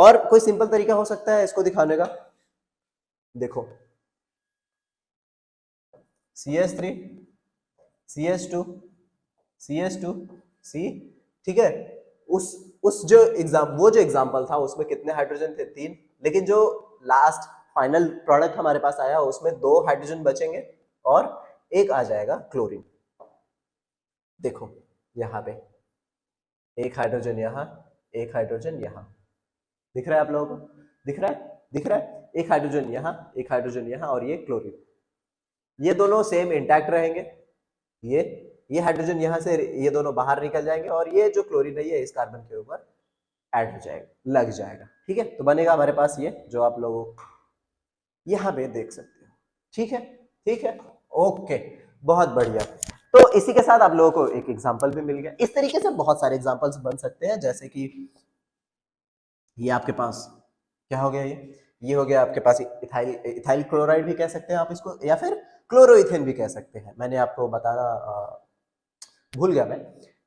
और कोई सिंपल तरीका हो सकता है इसको दिखाने का, देखो CS3 CS2 CS2 C, ठीक है। उस जो एग्जाम्पल था उसमें कितने हाइड्रोजन थे, 3, लेकिन जो लास्ट फाइनल प्रोडक्ट हमारे पास आया उसमें 2 हाइड्रोजन बचेंगे और एक आ जाएगा क्लोरीन। देखो यहाँ पे एक हाइड्रोजन यहाँ, एक हाइड्रोजन यहाँ, दिख रहा है आप लोगों को, दिख रहा है, दिख रहा है, एक हाइड्रोजन यहाँ, एक हाइड्रोजन यहाँ, और ये क्लोरीन, ये दोनों सेम इंटैक्ट रहेंगे। ये हाइड्रोजन यहाँ से ये दोनों बाहर निकल जाएंगे और ये जो क्लोरीन है ये इस कार्बन के ऊपर ऐड हो जाएगा, लग जाएगा, ठीक है। तो बनेगा हमारे पास ये जो आप लोग यहाँ पे देख सकते हो, ठीक है, ठीक है, ओके, बहुत बढ़िया। तो इसी के साथ आप लोगों को एक एग्जांपल भी मिल गया। इस तरीके से बहुत सारे एग्जांपल्स बन सकते हैं, जैसे कि ये आपके पास क्या हो गया, ये हो गया आपके पास इथाइल क्लोराइड भी कह सकते हैं आप इसको, या फिर क्लोरोइथेन भी कह सकते हैं। मैंने आपको बताना भूल गया मैं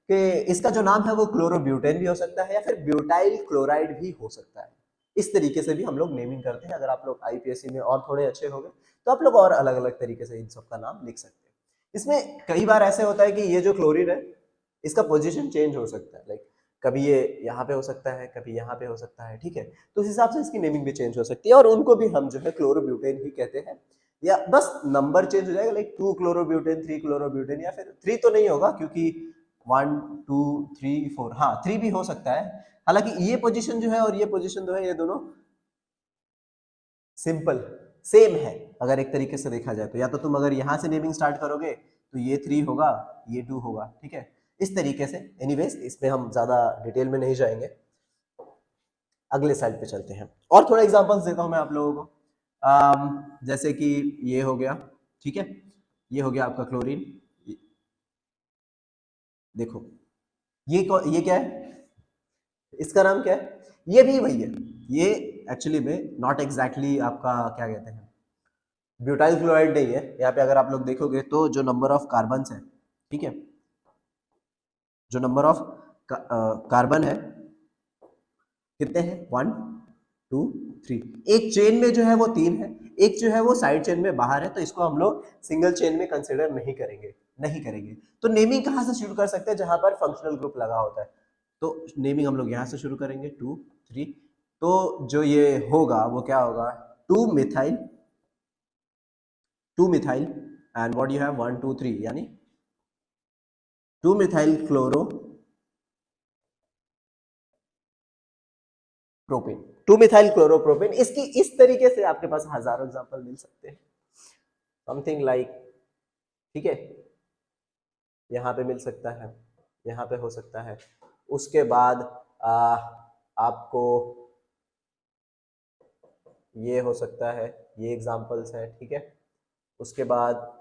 कि इसका जो नाम है वो क्लोरोब्यूटेन भी हो सकता है या फिर ब्यूटाइल क्लोराइड भी हो सकता है। इस तरीके से भी हम लोग नेमिंग करते हैं। अगर आप लोग आईपीएससी में और थोड़े अच्छे हो गए तो आप लोग और अलग अलग तरीके से इन सब का नाम लिख सकते हैं। इसमें कई बार ऐसे होता है कि ये जो क्लोरीन है इसका पोजीशन चेंज हो सकता है, लाइक कभी ये यहाँ पे हो सकता है, कभी यहाँ पे हो सकता है, ठीक है। तो उस हिसाब से इसकी नेमिंग भी चेंज हो सकती है और उनको भी हम जो है क्लोरोब्यूटेन ही कहते हैं, या बस नंबर चेंज हो जाएगा, लाइक 2 क्लोरोब्यूटेन, 3 क्लोरोब्यूटेन, या फिर 3 तो नहीं होगा क्योंकि 1 2 3 4, हाँ 3 भी हो सकता है। हालांकि ये पोजीशन जो है और ये पोजीशन जो है ये दोनों सिंपल सेम है अगर एक तरीके से देखा जाए तो। या तो तुम अगर यहां से नेमिंग स्टार्ट करोगे तो ये 3 होगा, ये 2 होगा, ठीक है, इस तरीके से। एनीवेज इसमें हम ज्यादा डिटेल में नहीं जाएंगे, अगले साइड पे चलते हैं और थोड़ा एग्जांपल्स देता हूं मैं आप लोगों को। जैसे कि ये हो गया, ठीक है, ये हो गया आपका क्लोरीन। देखो ये क्या है, इसका नाम क्या है, ये भी वही है। ये एक्चुअली में नॉट एग्जैक्टली आपका क्या कहते हैं, ब्यूटाइल क्लोराइड नहीं है। यहाँ पे अगर आप लोग देखोगे तो जो नंबर ऑफ कार्बन है, ठीक है, जो नंबर ऑफ कार्बन है कितने हैं, 1 2 3, एक चेन में जो है वो 3 है, एक जो है वो साइड चेन में बाहर है, तो इसको हम लोग सिंगल चेन में कंसिडर नहीं करेंगे, नहीं करेंगे। तो नेमिंग कहाँ से शुरू कर सकते हैं, जहां पर फंक्शनल ग्रुप लगा होता है। तो नेमिंग हम लोग यहाँ से शुरू करेंगे 2 3, तो जो ये होगा वो क्या होगा, 2 methyl, 2 methyl and what you have 1 2 3, यानी 2 methyl chloro propane, 2 methyl chloropropane. इसकी इस तरीके से आपके पास हजारों एग्जांपल मिल सकते हैं, समथिंग लाइक, ठीक है, यहाँ पे मिल सकता है, यहाँ पे हो सकता है। उसके बाद आपको ये हो सकता है, ये एग्जांपल्स है, ठीक है। उसके बाद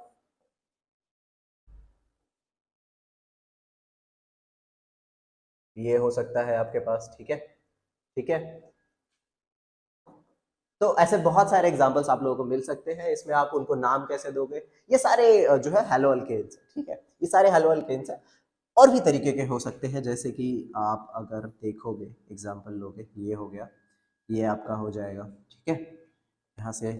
ये हो सकता है आपके पास, ठीक है, ठीक है। तो ऐसे बहुत सारे एग्जांपल्स आप लोगों को मिल सकते हैं। इसमें आप उनको नाम कैसे दोगे, ये सारे जो है हेलो अल्केन्स, ठीक है, ये सारे हेलो अल्केन्स हैं। और भी तरीके के हो सकते हैं, जैसे कि आप अगर देखोगे एग्जांपल लोगे, ये हो गया, ये आपका हो जाएगा, ठीक है, यहाँ से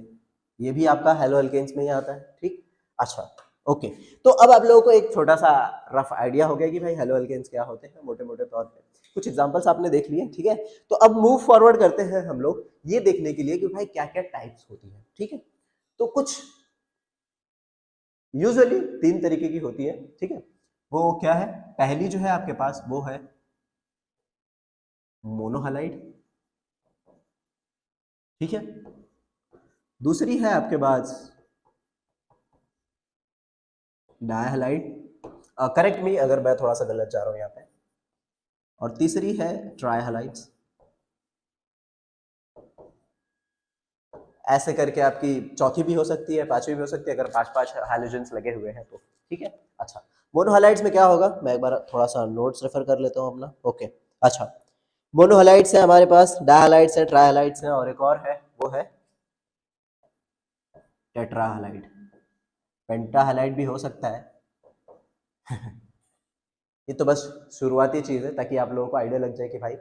ये भी आपका हेलो अल्केन्स में ही आता है, ठीक, अच्छा, ओके। तो अब आप लोगों को एक छोटा सा रफ आइडिया हो गया कि भाई हेलो अल्केन्स क्या होते हैं मोटे मोटे तौर पे। कुछ एग्जांपल्स आपने देख लिए, ठीक है। तो अब मूव फॉरवर्ड करते हैं हम लोग ये देखने के लिए कि भाई क्या क्या टाइप्स होती है, ठीक है। तो कुछ यूजुअली 3 तरीके की होती है, ठीक है। वो क्या है, पहली जो है आपके पास वो है मोनोहलाइड, ठीक है। दूसरी है आपके पास डायहलाइड, करेक्ट मी अगर मैं थोड़ा सा गलत जा रहा हूं यहाँ पे। और तीसरी है ट्राइहलाइड्स। ऐसे करके आपकी चौथी भी हो सकती है, पांचवी भी हो सकती है, अगर 5 हाइड्रोजन्स लगे हुए हैं तो, ठीक है। अच्छा, मोनोहलाइड्स में क्या होगा, मैं एक बार थोड़ा सा नोट्स रेफर कर लेता हूँ अपना, ओके। अच्छा, मोनोहलाइड्स है हमारे पास, डायहलाइड्स है, ट्राइहलाइड्स है, और एक और है वो है टेट्राहलाइड। पेंटाहलाइड भी हो सकता है ये तो बस शुरुआती चीज है ताकि आप लोगों को आइडिया लग जाए कि भाई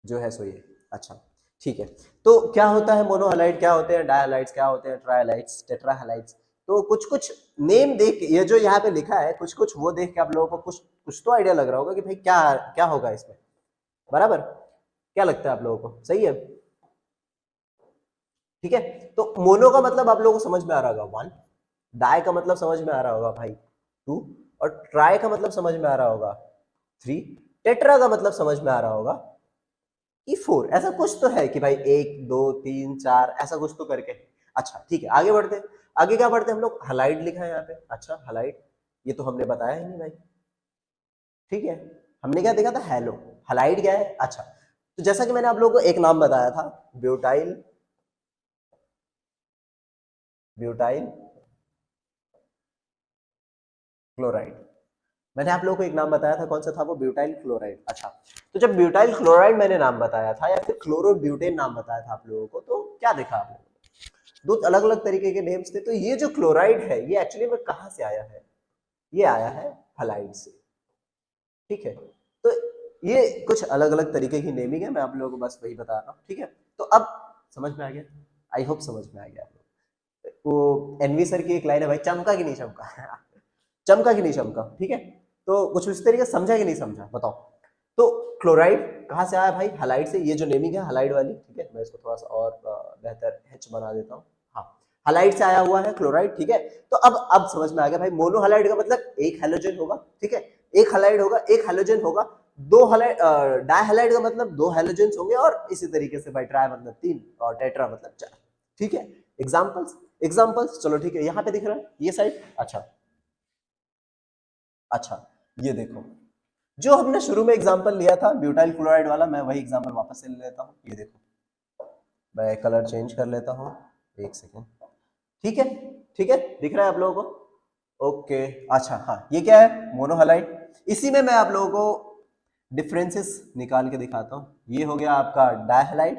जो है सो ये। अच्छा ठीक है, तो क्या होता है मोनोहैलाइड, क्या होते हैं डायहैलाइड्स, क्या होते हैं ट्राइहैलाइड्स, टेट्राहैलाइड्स। तो कुछ कुछ नेम देख के, ये जो यहाँ पे लिखा है कुछ कुछ वो देख के आप लोगों को कुछ कुछ तो आइडिया लग रहा होगा कि भाई क्या क्या होगा इसमें, बराबर। क्या लगता है आप लोगों को, सही है? ठीक है, तो मोनो का मतलब आप लोगों को समझ में आ रहा होगा वन, डाई का मतलब समझ में आ रहा होगा भाई टू, और ट्राई का मतलब समझ में आ रहा होगा थ्री, टेट्रा का मतलब समझ में आ रहा होगा कि फोर। ऐसा कुछ तो है कि भाई एक दो तीन चार, ऐसा कुछ तो करके। अच्छा ठीक है, आगे बढ़ते, आगे क्या पढ़ते हम लोग, हलाइड लिखा है यहाँ पे। अच्छा हलाइड, ये तो हमने बताया ही नहीं भाई। ठीक है, हमने क्या देखा था, हेलो। हलाइड क्या है? अच्छा, तो जैसा कि मैंने आप लोगों को एक नाम बताया था, ब्यूटाइल, ब्यूटाइल क्लोराइड। मैंने आप लोगों को एक नाम बताया था, कौन सा था वो, ब्यूटाइल क्लोराइड। अच्छा, तो जब ब्यूटाइल क्लोराइड मैंने नाम बताया था या फिर क्लोरोब्यूटेन नाम बताया था आप लोगों को, तो क्या देखा आप लोगों ने, दो अलग अलग तरीके के नेम्स थे। तो ये जो क्लोराइड है ये एक्चुअली में कहाँ से आया है, ये आया है हलाइड से। ठीक है, तो ये कुछ अलग अलग तरीके की नेमिंग है, मैं आप लोगों को बस वही बता रहा हूँ। ठीक है, तो अब समझ में आ गया, आई होप समझ में आ गया आप लोग। वो एनवी सर की एक लाइन है भाई, चमका कि नहीं चमका चमका कि नहीं चमका। ठीक है, तो कुछ इस तरीके से समझा कि नहीं समझा, बताओ। तो क्लोराइड कहाँ से आया भाई, हलाइड से। ये जो नेमिंग है हलाइड वाली, ठीक है, मैं इसको थोड़ा सा और बेहतर एच बना देता हूँ। हाँ, हलाइड से आया हुआ है क्लोराइड। ठीक है, तो अब समझ में आ गया भाई, मोनोहलाइड का मतलब एक हैलोजन होगा। ठीक है, एक हलाइड होगा, एक हैलोजन होगा। दो हलाइड, डायहैलाइड का मतलब दो हैलोजेंस होंगे, और इसी तरीके से भाई ट्राई मतलब तीन, और टेट्रा मतलब चार। ठीक है, एग्जांपल्स, एग्जांपल्स चलो ठीक है, यहाँ पे दिख रहा है ये साइड। अच्छा अच्छा, ये देखो, जो हमने शुरू में एग्जांपल लिया था ब्यूटाइल क्लोराइड वाला, मैं वही एग्जांपल वापस से ले लेता हूँ। ये देखो, मैं कलर चेंज कर लेता हूँ, एक सेकेंड। ठीक है, ठीक है, दिख रहा है आप लोगों को? ओके, अच्छा हाँ, ये क्या है, मोनोहलाइड। इसी में मैं आप लोगों को डिफरेंसेस निकाल के दिखाता हूँ। ये हो गया आपका डायहलाइड,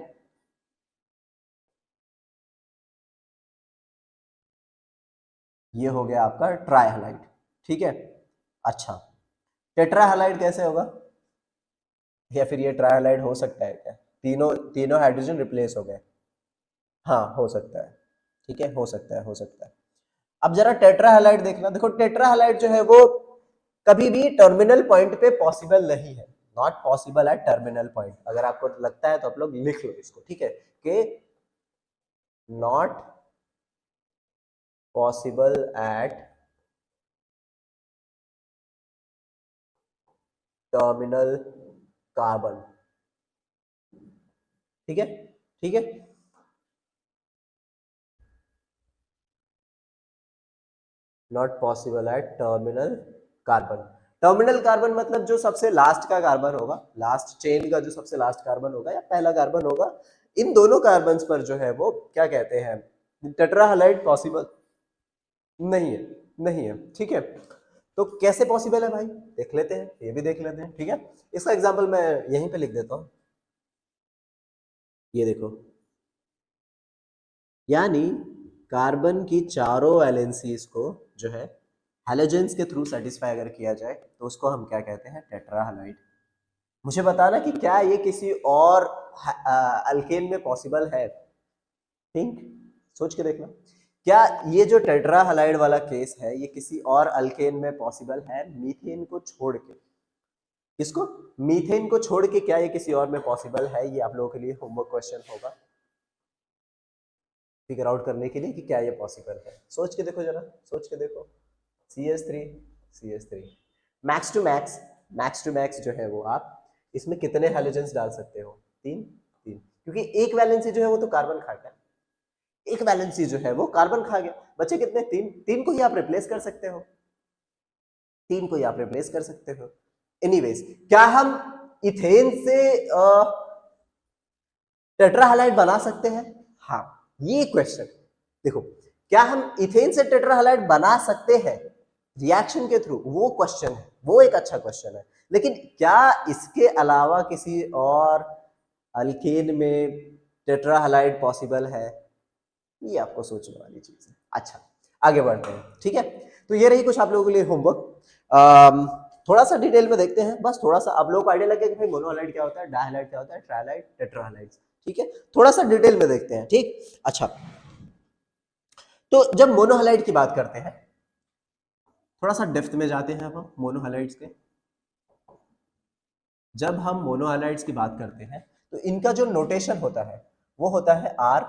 ये हो गया आपका ट्राइहलाइड। ठीक है, अच्छा, टेट्राहलाइड कैसे होगा, या फिर ये ट्राइहलाइड हो सकता है क्या, तीनों तीनों हाइड्रोजन रिप्लेस हो गए। हाँ हो सकता है, ठीक है, हो सकता है, हो सकता है। अब जरा टेट्राहैलाइड देखना, देखो टेट्राहैलाइड जो है वो कभी भी टर्मिनल पॉइंट पे पॉसिबल नहीं है, not possible at terminal point. अगर आपको लगता है तो आप लोग लिख लो इसको, ठीक है, कि not possible at terminal carbon. ठीक है, ठीक है, not possible at terminal carbon. Terminal carbon मतलब जो सबसे लास्ट का कार्बन होगा, लास्ट चेन का जो सबसे लास्ट कार्बन होगा या पहला कार्बन होगा, इन दोनों कार्बन पर जो है वो क्या कहते हैं, टेट्राहैलाइड पॉसिबल नहीं है, नहीं है। ठीक है, तो कैसे पॉसिबल है भाई, देख लेते हैं, ये भी देख लेते हैं। ठीक है, इसका एग्जांपल मैं यहीं पे लिख देता हूँ, ये देखो, यानी कार्बन की चारों वैलेंसीज को जो है हैलोजेंस के थ्रू सेटिस्फाई अगर किया जाए तो उसको हम क्या कहते हैं, टेट्राहैलाइड। मुझे बताना कि क्या ये किसी और अल्केन में पॉसिबल है, थिंक, सोच के देखना। क्या ये जो टेट्राहैलाइड वाला केस है ये किसी और अल्केन में पॉसिबल है, मीथेन को छोड़ के? किसको, मीथेन को छोड़ के क्या ये किसी और में पॉसिबल है? ये आप लोगों के लिए होमवर्क क्वेश्चन होगा, फिगर आउट करने के लिए कि क्या ये पॉसिबल है। सोच के देखो जरा, सोच के देखो। CS3, CS3, max to max, max to max जो है वो आप इसमें कितने हैलोजेंस डाल सकते हो, तीन, तीन, क्योंकि एक वैलेंसी जो है वो तो कार्बन खा गया, एक वैलेंसी जो है वो कार्बन खा गया, बचे कितने, तीन। तीन को ही आप रिप्लेस कर सकते हो, तीन को ही आप रिप्लेस कर सकते हो। एनीवेज, क्या हम इथेन से टेट्राहैलाइड बना सकते हैं? हाँ, ये क्वेश्चन देखो, क्या हम इथेन से टेट्राहैलाइड बना सकते हैं रिएक्शन के थ्रू, वो क्वेश्चन है, वो एक अच्छा क्वेश्चन है। लेकिन क्या इसके अलावा किसी और अल्केन में टेट्राहैलाइड पॉसिबल है, ये आपको सोचने वाली चीज है। अच्छा, आगे बढ़ते हैं। ठीक है, तो ये रही कुछ आप लोगों के लिए होमवर्क। थोड़ा सा डिटेल में देखते हैं, बस थोड़ा सा आप लोगों को आइडिया लगे कि भाई मोनोहैलाइड क्या होता है, डायहैलाइड क्या होता है, ट्राइहैलाइड, टेट्राहैलाइड, ठीक है, थोड़ा सा डिटेल में देखते हैं, ठीक। अच्छा, तो जब मोनोहैलाइड की बात करते हैं, थोड़ा सा डेप्थ में जाते हैं अब हम मोनोहैलाइड्स के। जब हम मोनोहैलाइड्स की बात करते हैं तो इनका जो नोटेशन होता है वो होता है आर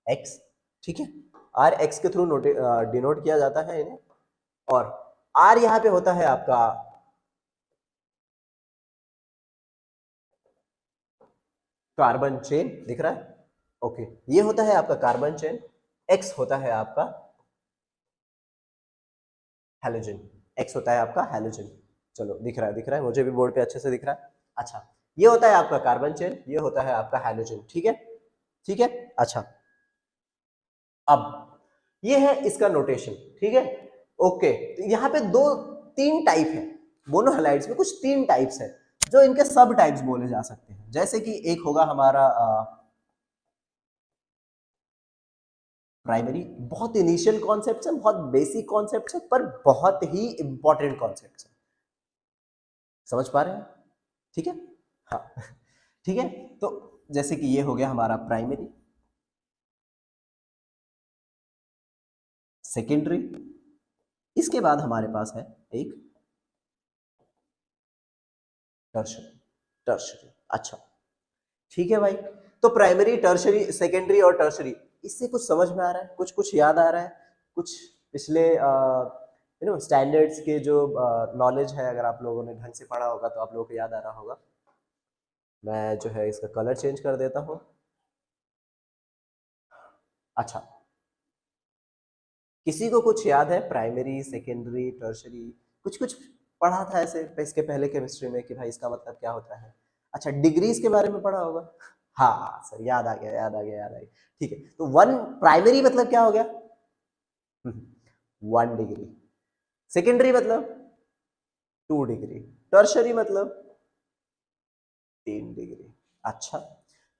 एक्स, ठीक है, आर एक्स के थ्रू डिनोट किया जाता है इन्हें, और आर यहां पे होता है आपका कार्बन चेन, दिख रहा है, ओके, ये होता है आपका कार्बन चेन, एक्स होता है आपका हैलोजन, एक्स होता है आपका हैलोजन, चलो दिख रहा है, दिख रहा है मुझे भी बोर्ड पे अच्छे से दिख रहा है। अच्छा, ये होता है आपका कार्बन चेन, ये होता है आपका हैलोजन, ठीक है, ठीक है। अच्छा, अब ये है इसका नोटेशन, ठीक है, ओके। तो यहाँ पे दो तीन टाइप है मोनोहैलाइड्स में, कुछ तीन टाइप्स है जो इनके सब टाइप्स बोले जा सकते हैं, जैसे कि एक होगा हमारा प्राइमरी, बहुत इनिशियल कॉन्सेप्ट है, बहुत बेसिक कॉन्सेप्ट है, पर बहुत ही इंपॉर्टेंट कॉन्सेप्ट है, समझ पा रहे हैं, ठीक है, हाँ ठीक है। तो जैसे कि ये हो गया हमारा प्राइमरी, सेकेंडरी, इसके बाद हमारे पास है एक टर्शरी, टर्शरी, अच्छा ठीक है भाई। तो प्राइमरी, टर्शरी, सेकेंडरी और टर्शरी, इससे कुछ समझ में आ रहा है, कुछ कुछ याद आ रहा है, कुछ पिछले स्टैंडर्ड्स के जो नॉलेज है, अगर आप लोगों ने ढंग से पढ़ा होगा तो आप लोगों को याद आ रहा होगा। मैं जो है इसका कलर चेंज कर देता हूं। अच्छा, किसी को कुछ याद है प्राइमरी, सेकेंडरी, टर्शरी, कुछ कुछ पढ़ा था ऐसे इसके पहले केमिस्ट्री में कि भाई इसका मतलब क्या होता है? अच्छा, डिग्रीज के बारे में पढ़ा होगा, हाँ सर, याद आ गया, याद आ गया, याद आ गया, ठीक है। तो वन प्राइमरी मतलब क्या हो गया? 1 डिग्री। सेकेंडरी मतलब 2 डिग्री। टर्शरी मतलब 3 डिग्री। अच्छा,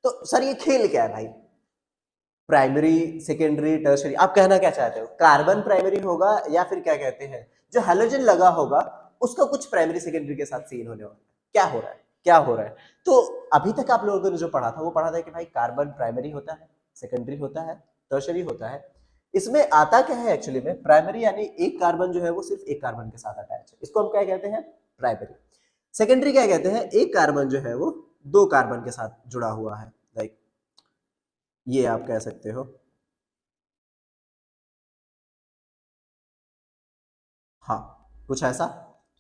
तो सर ये खेल क्या है भाई? प्राइमरी, सेकेंडरी, टर्शरी, आप कहना क्या चाहते हो? कार्बन प्राइमरी होगा या फिर क्या कहते हैं जो हैलोजन लगा होगा उसका कुछ प्राइमरी सेकेंडरी के साथ सीन होने वाला है? क्या हो रहा है, क्या हो रहा है? तो अभी तक आप लोगों ने जो पढ़ा था वो पढ़ा था कि भाई कार्बन प्राइमरी होता है, सेकेंडरी होता है, टर्शरी होता है। इसमें आता क्या है एक्चुअली में? प्राइमरी यानी एक कार्बन जो है वो सिर्फ एक कार्बन के साथ अटैच है, इसको हम क्या कहते हैं? प्राइमरी। सेकेंडरी क्या कहते हैं? एक कार्बन जो है वो दो कार्बन के साथ जुड़ा हुआ है, लाइक ये आप कह सकते हो, हाँ कुछ ऐसा,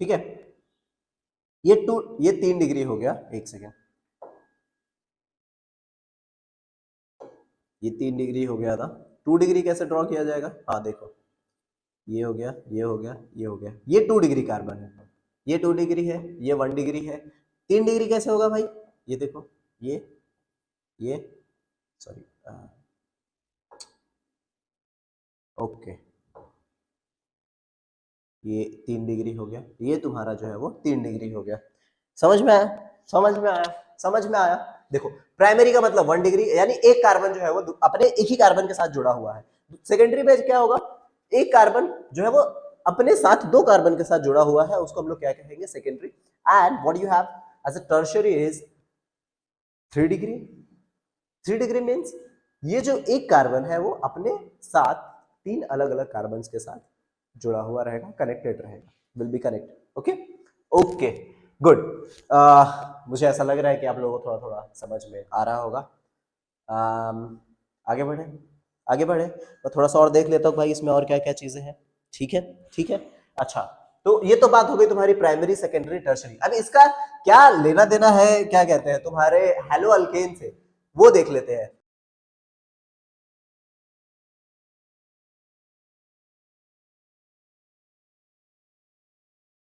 ठीक है। ये 3 डिग्री हो गया, एक सेकेंड, ये 3 डिग्री हो गया था। 2 डिग्री कैसे ड्रॉ किया जाएगा? हाँ देखो, ये हो गया, ये हो गया, ये हो गया, ये 2 डिग्री कार्बन है, ये 2 डिग्री है, ये 1 डिग्री है। 3 डिग्री कैसे होगा भाई? ये देखो, ये सॉरी, ओके, ये 3 डिग्री हो गया, ये तुम्हारा जो है वो 3 डिग्री हो गया। समझ में आया? समझ में आया? समझ में आया? देखो, प्राइमरी का मतलब 1 डिग्री यानी एक कार्बन जो है वो अपने एक ही कार्बन के साथ जुड़ा हुआ है। सेकेंडरी में क्या होगा? एक कार्बन जो है वो अपने साथ दो कार्बन के साथ जुड़ा हुआ है, उसको हम लोग क्या कहेंगे? Secondary. And what you have as a tertiary is 3 degree. 3 degree means ये जो एक कार्बन है वो अपने साथ तीन अलग अलग कार्बन के साथ जुड़ा हुआ रहेगा, कनेक्टेड रहेगा, will be connected, okay, okay, good. मुझे ऐसा लग रहा है कि आप लोगों को थोड़ा थोड़ा समझ में आ रहा होगा। आगे बढ़े, आगे बढ़े, तो थोड़ा सा और देख लेता हूँ भाई इसमें और क्या क्या चीजें हैं, ठीक है, ठीक है। अच्छा, तो ये तो बात हो गई तुम्हारी प्राइमरी, सेकेंडरी, टर्शरी। अब इसका क्या लेना देना है, क्या कहते हैं, तुम्हारे हेलो अल्केन से, वो देख लेते हैं।